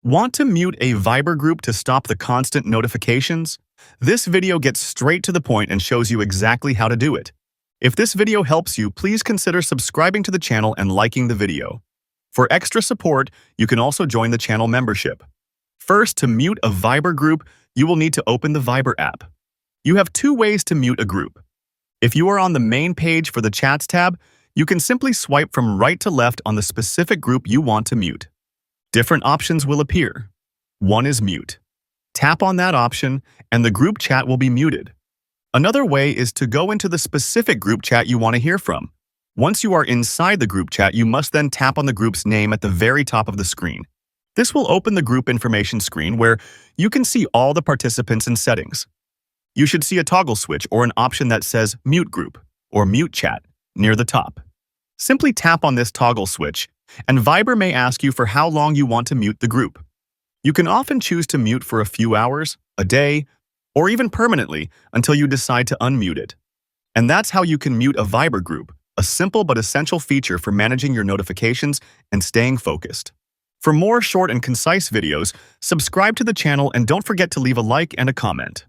Want to mute a Viber group to stop the constant notifications? This video gets straight to the point and shows you exactly how to do it. If this video helps you, please consider subscribing to the channel and liking the video. For extra support, you can also join the channel membership. First, to mute a Viber group, you will need to open the Viber app. You have two ways to mute a group. If you are on the main page for the Chats tab, you can simply swipe from right to left on the specific group you want to mute. Different options will appear. One is mute. Tap on that option, and the group chat will be muted. Another way is to go into the specific group chat you want to hear from. Once you are inside the group chat, you must then tap on the group's name at the very top of the screen. This will open the group information screen where you can see all the participants and settings. You should see a toggle switch or an option that says Mute Group or Mute Chat near the top. Simply tap on this toggle switch, and Viber may ask you for how long you want to mute the group. You can often choose to mute for a few hours, a day, or even permanently until you decide to unmute it. And that's how you can mute a Viber group, a simple but essential feature for managing your notifications and staying focused. For more short and concise videos, subscribe to the channel and don't forget to leave a like and a comment.